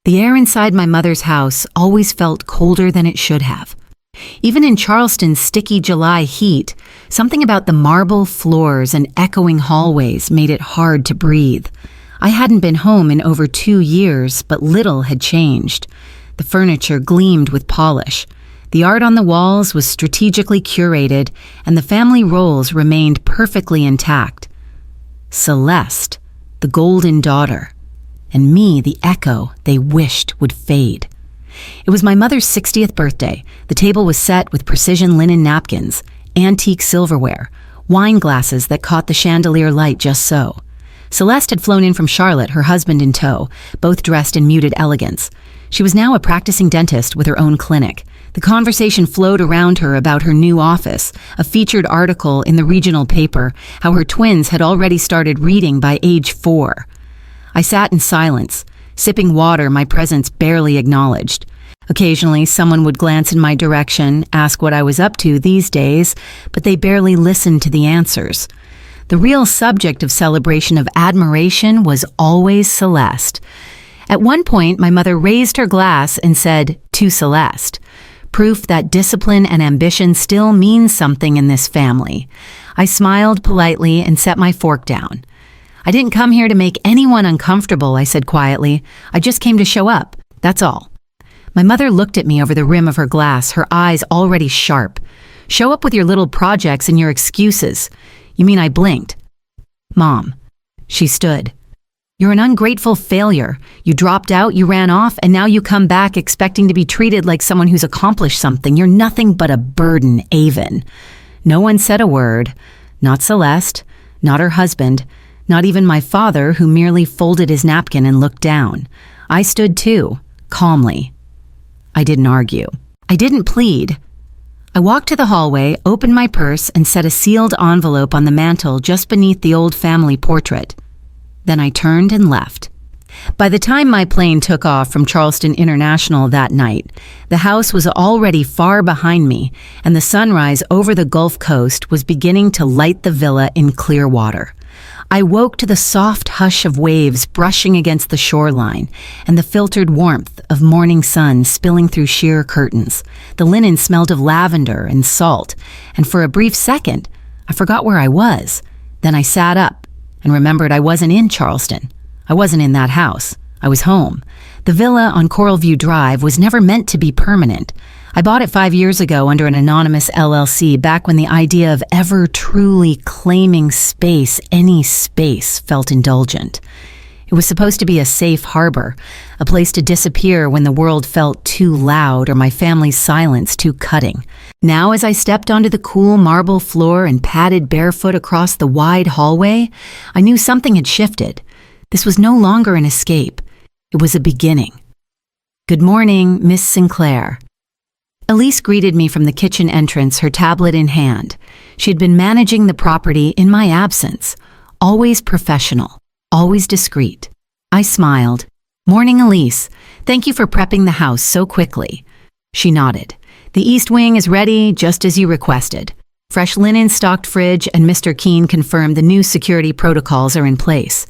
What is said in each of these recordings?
The air inside my mother's house always felt colder than it should have. Even in Charleston's sticky July heat, something about the marble floors and echoing hallways made it hard to breathe. I hadn't been home in over 2 years, but little had changed. The furniture gleamed with polish. The art on the walls was strategically curated, and the family roles remained perfectly intact. Celeste, the golden daughter, and me, the echo they wished would fade. It was my mother's 60th birthday. The table was set with precision linen napkins, antique silverware, wine glasses that caught the chandelier light just so. Celeste had flown in from Charlotte, her husband in tow, both dressed in muted elegance. She was now a practicing dentist with her own clinic. The conversation flowed around her about her new office, a featured article in the regional paper, how her twins had already started reading by age 4. I sat in silence, sipping water my presence barely acknowledged. Occasionally, someone would glance in my direction, ask what I was up to these days, but they barely listened to the answers. The real subject of celebration of admiration was always Celeste. At one point, my mother raised her glass and said, "To Celeste," proof that discipline and ambition still means something in this family. I smiled politely and set my fork down. "I didn't come here to make anyone uncomfortable," I said quietly. "I just came to show up. That's all." My mother looked at me over the rim of her glass, her eyes already sharp. "Show up with your little projects and your excuses." "You mean?" I blinked. "Mom." She stood. "You're an ungrateful failure. You dropped out, you ran off, and now you come back expecting to be treated like someone who's accomplished something. You're nothing but a burden, Avon." No one said a word. Not Celeste, not her husband, not even my father, who merely folded his napkin and looked down. I stood too, calmly. I didn't argue. I didn't plead. I walked to the hallway, opened my purse, and set a sealed envelope on the mantel just beneath the old family portrait. Then I turned and left. By the time my plane took off from Charleston International that night, the house was already far behind me, and the sunrise over the Gulf Coast was beginning to light the villa in Clearwater. I woke to the soft hush of waves brushing against the shoreline and the filtered warmth of morning sun spilling through sheer curtains. The linen smelled of lavender and salt, and for a brief second, I forgot where I was. Then I sat up and remembered I wasn't in Charleston. I wasn't in that house. I was home. The villa on Coralview Drive was never meant to be permanent. I bought it 5 years ago under an anonymous LLC, back when the idea of ever truly claiming space, any space, felt indulgent. It was supposed to be a safe harbor, a place to disappear when the world felt too loud or my family's silence too cutting. Now, as I stepped onto the cool marble floor and padded barefoot across the wide hallway, I knew something had shifted. This was no longer an escape. It was a beginning. "Good morning, Miss Sinclair." Elise greeted me from the kitchen entrance, her tablet in hand. She had been managing the property in my absence, always professional, always discreet. I smiled. "Morning, Elise. Thank you for prepping the house so quickly." She nodded. "The East Wing is ready, just as you requested. Fresh linen, stocked fridge, and Mr. Keene confirmed the new security protocols are in place."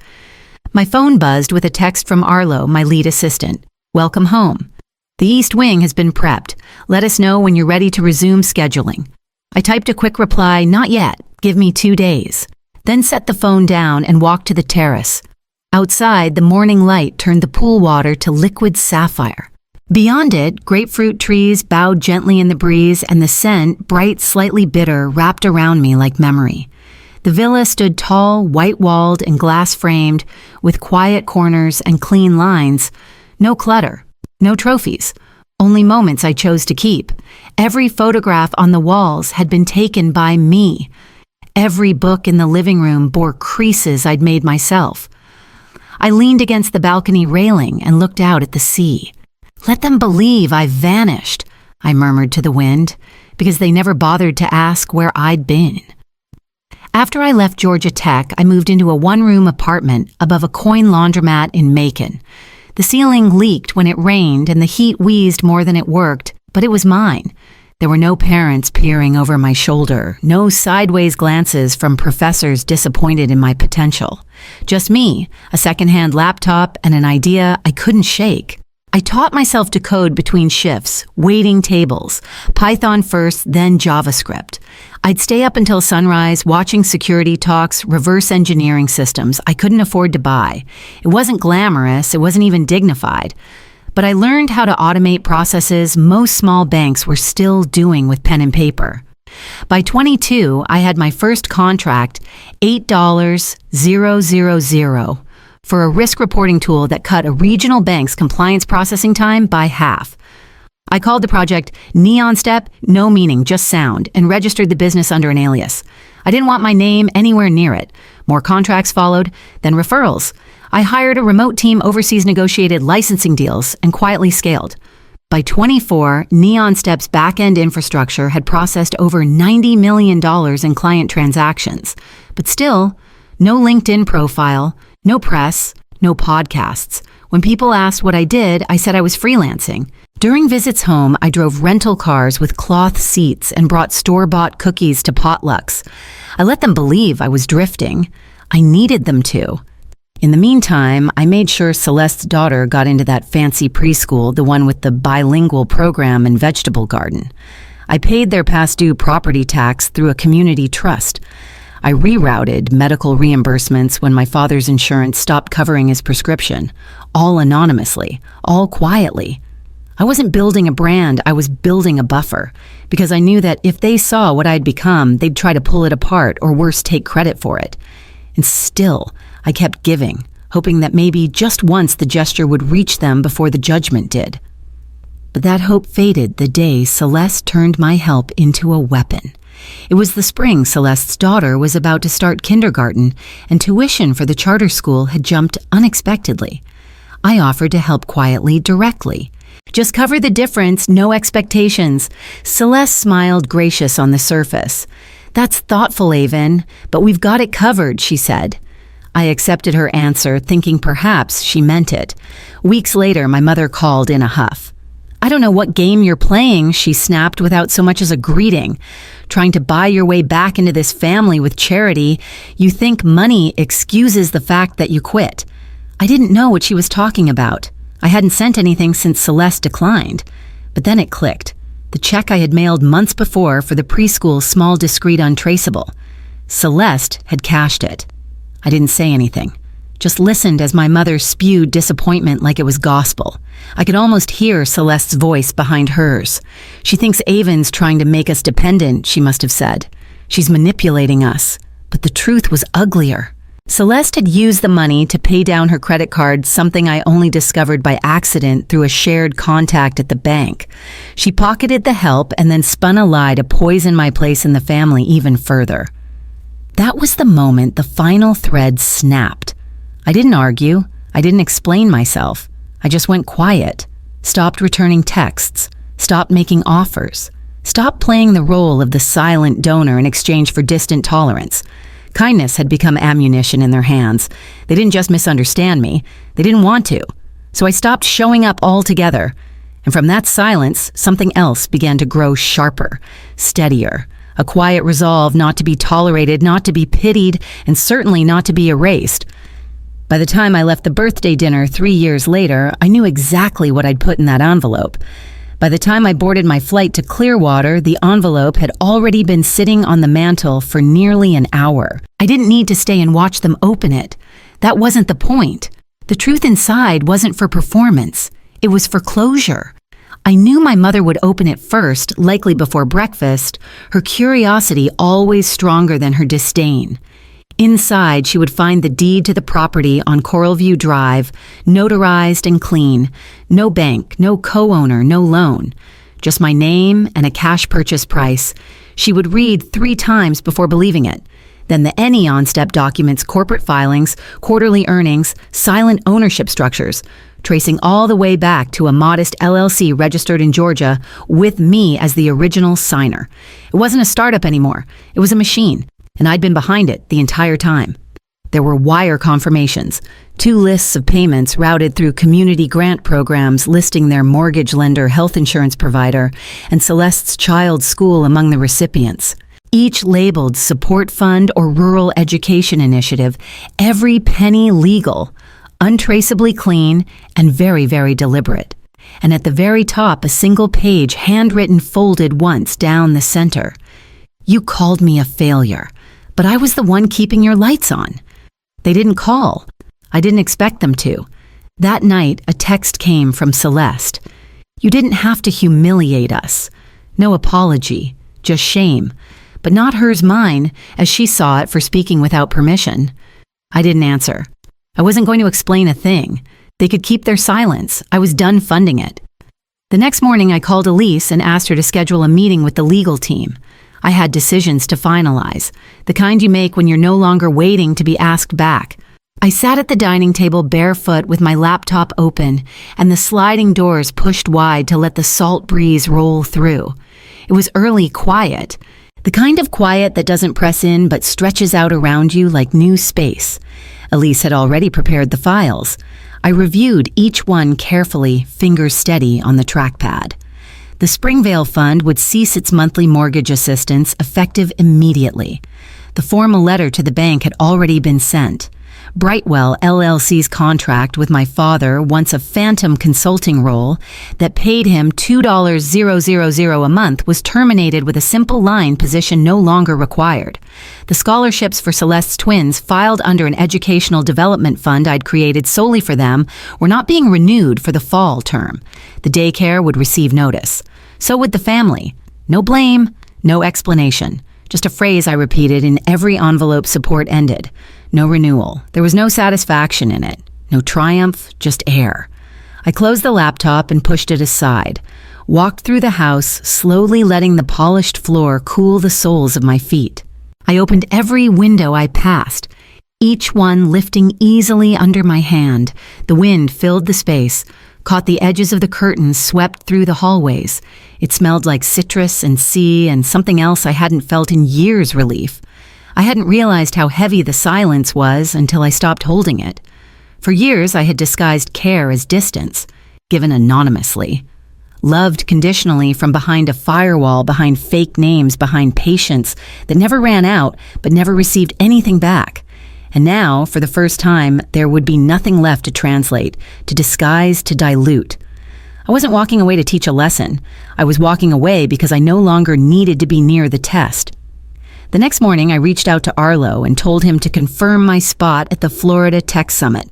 My phone buzzed with a text from Arlo, my lead assistant. "Welcome home. The East Wing has been prepped. Let us know when you're ready to resume scheduling." I typed a quick reply, "Not yet. Give me 2 days." Then set the phone down and walked to the terrace. Outside, the morning light turned the pool water to liquid sapphire. Beyond it, grapefruit trees bowed gently in the breeze, and the scent, bright, slightly bitter, wrapped around me like memory. The villa stood tall, white-walled and glass-framed, with quiet corners and clean lines. No clutter. No trophies, only moments I chose to keep. Every photograph on the walls had been taken by me. Every book in the living room bore creases I'd made myself. I leaned against the balcony railing and looked out at the sea. "Let them believe I've vanished," I murmured to the wind, because they never bothered to ask where I'd been. After I left Georgia Tech, I moved into a one-room apartment above a coin laundromat in Macon. The ceiling leaked when it rained and the heat wheezed more than it worked, but it was mine. There were no parents peering over my shoulder, no sideways glances from professors disappointed in my potential. Just me, a secondhand laptop, and an idea I couldn't shake. I taught myself to code between shifts, waiting tables, Python first, then JavaScript. I'd stay up until sunrise watching security talks, reverse engineering systems I couldn't afford to buy. It wasn't glamorous, it wasn't even dignified. But I learned how to automate processes most small banks were still doing with pen and paper. By 22, I had my first contract, $8,000, for a risk reporting tool that cut a regional bank's compliance processing time by half. I called the project NeonStep, no meaning, just sound, and registered the business under an alias. I didn't want my name anywhere near it. More contracts followed, then referrals. I hired a remote team overseas, negotiated licensing deals, and quietly scaled. By 24, NeonStep's back-end infrastructure had processed over $90 million in client transactions. But still, no LinkedIn profile, no press, no podcasts. When people asked what I did, I said I was freelancing. During visits home, I drove rental cars with cloth seats and brought store-bought cookies to potlucks. I let them believe I was drifting. I needed them to. In the meantime, I made sure Celeste's daughter got into that fancy preschool, the one with the bilingual program and vegetable garden. I paid their past due property tax through a community trust. I rerouted medical reimbursements when my father's insurance stopped covering his prescription, all anonymously, all quietly. I wasn't building a brand, I was building a buffer, because I knew that if they saw what I'd become, they'd try to pull it apart or worse, take credit for it. And still, I kept giving, hoping that maybe just once the gesture would reach them before the judgment did. But that hope faded the day Celeste turned my help into a weapon. It was the spring Celeste's daughter was about to start kindergarten, and tuition for the charter school had jumped unexpectedly. I offered to help quietly, directly. Just cover the difference, no expectations. Celeste smiled, gracious on the surface. That's thoughtful, Avon, but we've got it covered, she said. I accepted her answer, thinking perhaps she meant it. Weeks later, my mother called in a huff. I don't know what game you're playing, she snapped without so much as a greeting. Trying to buy your way back into this family with charity, you think money excuses the fact that you quit. I didn't know what she was talking about. I hadn't sent anything since Celeste declined. But then it clicked. The check I had mailed months before for the preschool small discreet untraceable. Celeste had cashed it. I didn't say anything. Just listened as my mother spewed disappointment like it was gospel. I could almost hear Celeste's voice behind hers. She thinks Avon's trying to make us dependent, she must have said. She's manipulating us. But the truth was uglier. Celeste had used the money to pay down her credit card, something I only discovered by accident through a shared contact at the bank. She pocketed the help and then spun a lie to poison my place in the family even further. That was the moment the final thread snapped. I didn't argue. I didn't explain myself. I just went quiet, stopped returning texts, stopped making offers, stopped playing the role of the silent donor in exchange for distant tolerance. Kindness had become ammunition in their hands. They didn't just misunderstand me. They didn't want to. So I stopped showing up altogether. And from that silence, something else began to grow sharper, steadier. A quiet resolve not to be tolerated, not to be pitied, and certainly not to be erased. By the time I left the birthday dinner 3 years later, I knew exactly what I'd put in that envelope. By the time I boarded my flight to Clearwater, the envelope had already been sitting on the mantel for nearly an hour. I didn't need to stay and watch them open it. That wasn't the point. The truth inside wasn't for performance. It was for closure. I knew my mother would open it first, likely before breakfast, her curiosity always stronger than her disdain. Inside, she would find the deed to the property on Coralview Drive, notarized and clean. No bank, no co-owner, no loan. Just my name and a cash purchase price. She would read 3 times before believing it. Then the NeonStep documents, corporate filings, quarterly earnings, silent ownership structures, tracing all the way back to a modest LLC registered in Georgia with me as the original signer. It wasn't a startup anymore. It was a machine. And I'd been behind it the entire time. There were wire confirmations, 2 lists of payments routed through community grant programs listing their mortgage lender, health insurance provider, and Celeste's child's school among the recipients. Each labeled support fund or rural education initiative, every penny legal, untraceably clean, and very, very deliberate. and at the very top a single page handwritten folded once down the center. You called me a failure, but I was the one keeping your lights on. They didn't call. I didn't expect them to. That night, a text came from Celeste. You didn't have to humiliate us. No apology, just shame. But not hers, mine, as she saw it for speaking without permission. I didn't answer. I wasn't going to explain a thing. They could keep their silence. I was done funding it. The next morning, I called Elise and asked her to schedule a meeting with the legal team. I had decisions to finalize, the kind you make when you're no longer waiting to be asked back. I sat at the dining table barefoot with my laptop open and the sliding doors pushed wide to let the salt breeze roll through. It was early quiet, the kind of quiet that doesn't press in but stretches out around you like new space. Elise had already prepared the files. I reviewed each one carefully, fingers steady on the trackpad. The Springvale Fund would cease its monthly mortgage assistance effective immediately. The formal letter to the bank had already been sent. Brightwell LLC's contract with my father, once a phantom consulting role that paid him $2,000 a month, was terminated with a simple line, position no longer required. The scholarships for Celeste's twins, filed under an educational development fund I'd created solely for them, were not being renewed for the fall term. The daycare would receive notice. So would the family. No blame, no explanation. Just a phrase I repeated in every envelope support ended. No renewal. There was no satisfaction in it. No triumph, just air. I closed the laptop and pushed it aside. Walked through the house, slowly letting the polished floor cool the soles of my feet. I opened every window I passed, each one lifting easily under my hand. The wind filled the space, caught the edges of the curtains, swept through the hallways. It smelled like citrus and sea and something else I hadn't felt in years. Relief. I hadn't realized how heavy the silence was until I stopped holding it. For years, I had disguised care as distance, given anonymously. Loved conditionally from behind a firewall, behind fake names, behind patience that never ran out but never received anything back. And now, for the first time, there would be nothing left to translate, to disguise, to dilute. I wasn't walking away to teach a lesson. I was walking away because I no longer needed to be near the test. The next morning, I reached out to Arlo and told him to confirm my spot at the Florida Tech Summit.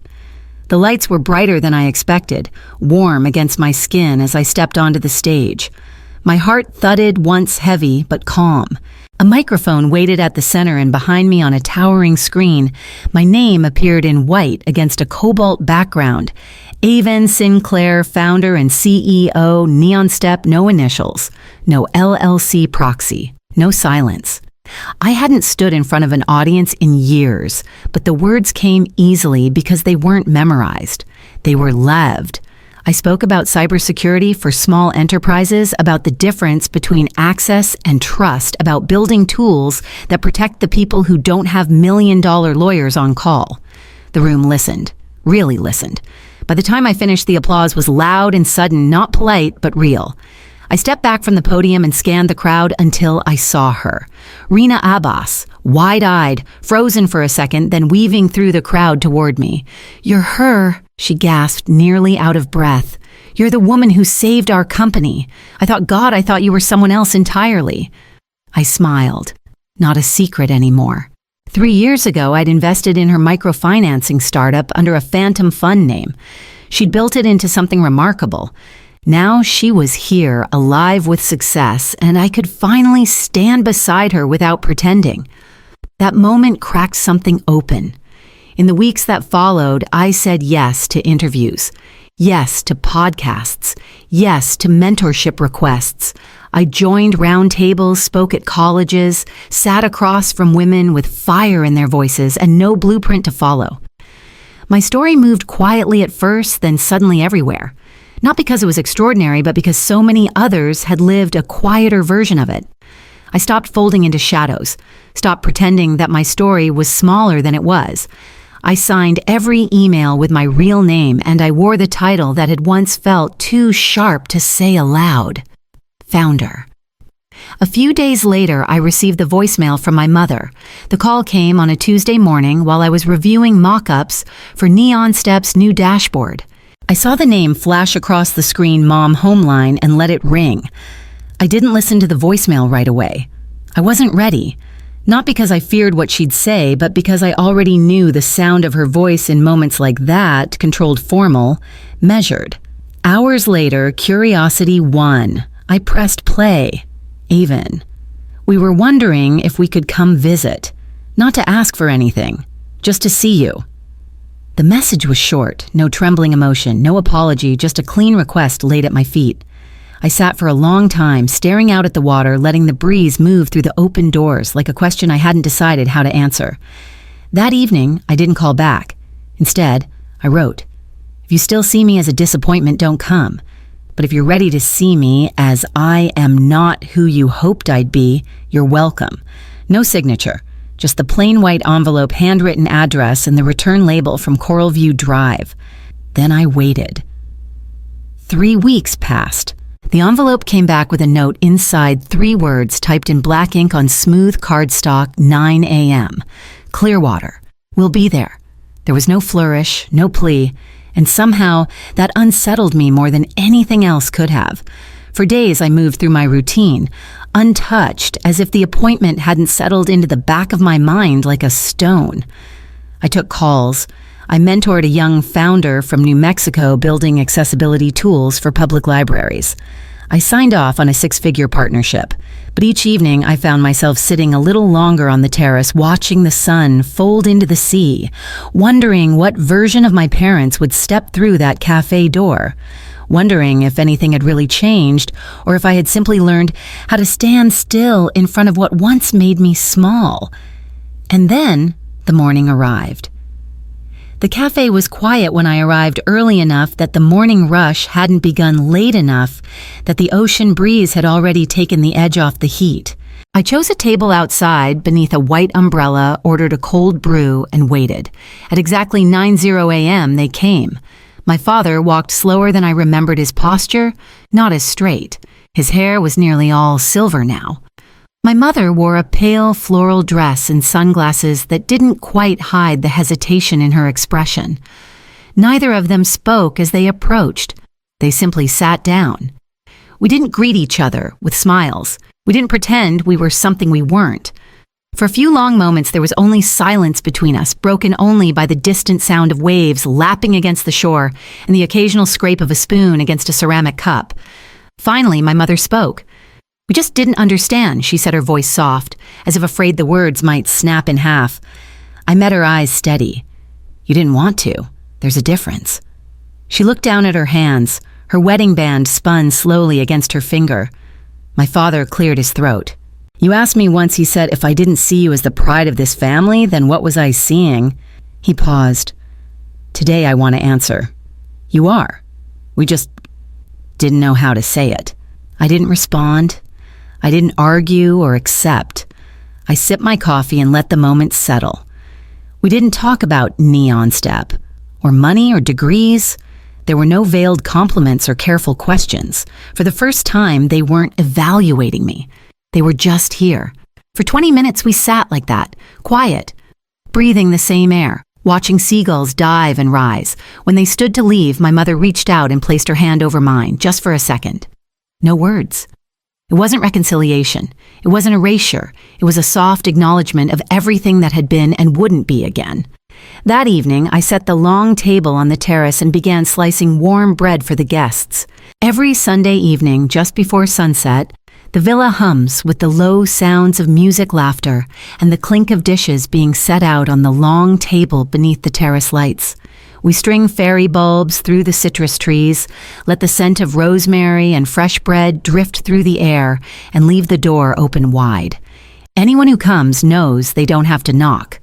The lights were brighter than I expected, warm against my skin as I stepped onto the stage. My heart thudded once heavy but calm. A microphone waited at the center, and behind me on a towering screen, my name appeared in white against a cobalt background. Aven Sinclair, founder and CEO, NeonStep, no initials, no LLC proxy, no silence. I hadn't stood in front of an audience in years, but the words came easily because they weren't memorized. They were lived. I spoke about cybersecurity for small enterprises, about the difference between access and trust, about building tools that protect the people who don't have million-dollar lawyers on call. The room listened, really listened. By the time I finished, the applause was loud and sudden, not polite, but real. I stepped back from the podium and scanned the crowd until I saw her. Rina Abbas, wide-eyed, frozen for a second, then weaving through the crowd toward me. "You're her," she gasped, nearly out of breath. "You're the woman who saved our company. I thought you were someone else entirely." I smiled. Not a secret anymore. 3 years ago, I'd invested in her microfinancing startup under a phantom fund name. She'd built it into something remarkable. Now she was here, alive with success, and I could finally stand beside her without pretending. That moment cracked something open. In the weeks that followed, I said yes to interviews, yes to podcasts, yes to mentorship requests. I joined roundtables, spoke at colleges, sat across from women with fire in their voices and no blueprint to follow. My story moved quietly at first, then suddenly everywhere. Not because it was extraordinary, but because so many others had lived a quieter version of it. I stopped folding into shadows, stopped pretending that my story was smaller than it was. I signed every email with my real name, and I wore the title that had once felt too sharp to say aloud: Founder. A few days later, I received the voicemail from my mother. The call came on a Tuesday morning while I was reviewing mock-ups for NeonStep's new dashboard. I saw the name flash across the screen Mom Homeline and let it ring. I didn't listen to the voicemail right away. I wasn't ready. Not because I feared what she'd say, but because I already knew the sound of her voice in moments like that, controlled formal, measured. Hours later, curiosity won. I pressed play. Even. We were wondering if we could come visit. Not to ask for anything. Just to see you. The message was short, no trembling emotion, no apology, just a clean request laid at my feet. I sat for a long time, staring out at the water, letting the breeze move through the open doors like a question I hadn't decided how to answer. That evening, I didn't call back. Instead, I wrote, "If you still see me as a disappointment, don't come. But if you're ready to see me as I am not who you hoped I'd be, you're welcome." No signature, just the plain white envelope handwritten address and the return label from Coral View Drive. Then I waited. 3 weeks passed. The envelope came back with a note inside 3 words typed in black ink on smooth cardstock, 9 a.m. Clearwater. We'll be there. There was no flourish, no plea, and somehow that unsettled me more than anything else could have. For days I moved through my routine, untouched, as if the appointment hadn't settled into the back of my mind like a stone. I took calls. I mentored a young founder from New Mexico building accessibility tools for public libraries. I signed off on a 6-figure partnership, but each evening I found myself sitting a little longer on the terrace watching the sun fold into the sea, wondering what version of my parents would step through that cafe door, wondering if anything had really changed or if I had simply learned how to stand still in front of what once made me small. And then the morning arrived. The cafe was quiet when I arrived early enough that the morning rush hadn't begun late enough that the ocean breeze had already taken the edge off the heat. I chose a table outside beneath a white umbrella, ordered a cold brew, and waited. At exactly 9:00 a.m. they came. My father walked slower than I remembered his posture, not as straight. His hair was nearly all silver now. My mother wore a pale floral dress and sunglasses that didn't quite hide the hesitation in her expression. Neither of them spoke as they approached. They simply sat down. We didn't greet each other with smiles. We didn't pretend we were something we weren't. For a few long moments there was only silence between us, broken only by the distant sound of waves lapping against the shore and the occasional scrape of a spoon against a ceramic cup. Finally, my mother spoke. "We just didn't understand," she said, her voice soft, as if afraid the words might snap in half. I met her eyes steady. "You didn't want to. There's a difference." She looked down at her hands. Her wedding band spun slowly against her finger. My father cleared his throat. "You asked me once," he said, "if I didn't see you as the pride of this family, then what was I seeing?" He paused. "Today I want to answer. You are. We just didn't know how to say it." I didn't respond. I didn't argue or accept. I sipped my coffee and let the moment settle. We didn't talk about Neon Step, or money or degrees. There were no veiled compliments or careful questions. For the first time, they weren't evaluating me. They were just here. For 20 minutes, we sat like that, quiet, breathing the same air, watching seagulls dive and rise. When they stood to leave, my mother reached out and placed her hand over mine, just for a second. No words. It wasn't reconciliation. It wasn't erasure. It was a soft acknowledgement of everything that had been and wouldn't be again. That evening, I set the long table on the terrace and began slicing warm bread for the guests. Every Sunday evening, just before sunset, the villa hums with the low sounds of music, laughter, and the clink of dishes being set out on the long table beneath the terrace lights. We string fairy bulbs through the citrus trees, let the scent of rosemary and fresh bread drift through the air, and leave the door open wide. Anyone who comes knows they don't have to knock.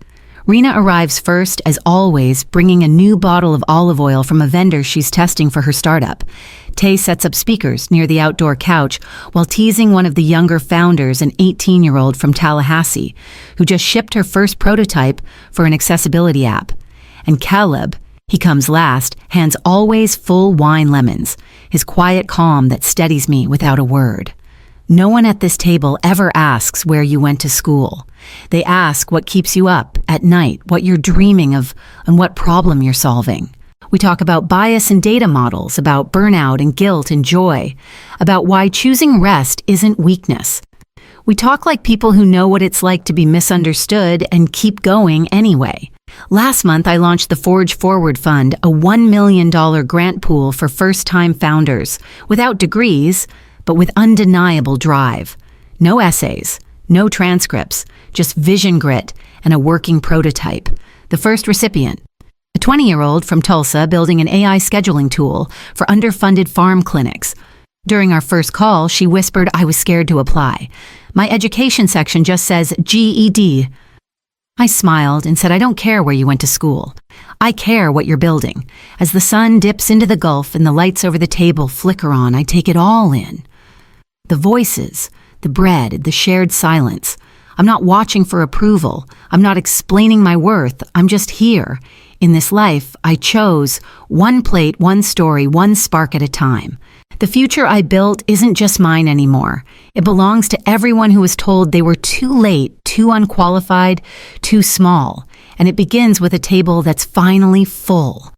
Rena arrives first, as always, bringing a new bottle of olive oil from a vendor she's testing for her startup. Tay sets up speakers near the outdoor couch while teasing one of the younger founders, an 18-year-old from Tallahassee, who just shipped her first prototype for an accessibility app. And Caleb, he comes last, hands always full wine lemons, his quiet calm that steadies me without a word. No one at this table ever asks where you went to school. They ask what keeps you up at night, what you're dreaming of, and what problem you're solving. We talk about bias and data models, about burnout and guilt and joy, about why choosing rest isn't weakness. We talk like people who know what it's like to be misunderstood and keep going anyway. Last month, I launched the Forge Forward Fund, a $1 million grant pool for first-time founders, without degrees, but with undeniable drive. No essays, no transcripts, just vision grit and a working prototype. The first recipient, a 20-year-old from Tulsa building an AI scheduling tool for underfunded farm clinics. During our first call, she whispered I was scared to apply. My education section just says GED. I smiled and said, I don't care where you went to school. I care what you're building. As the sun dips into the gulf and the lights over the table flicker on, I take it all in. The voices, the bread, the shared silence. I'm not watching for approval. I'm not explaining my worth. I'm just here. In this life, I chose one plate, one story, one spark at a time. The future I built isn't just mine anymore. It belongs to everyone who was told they were too late, too unqualified, too small. And it begins with a table that's finally full.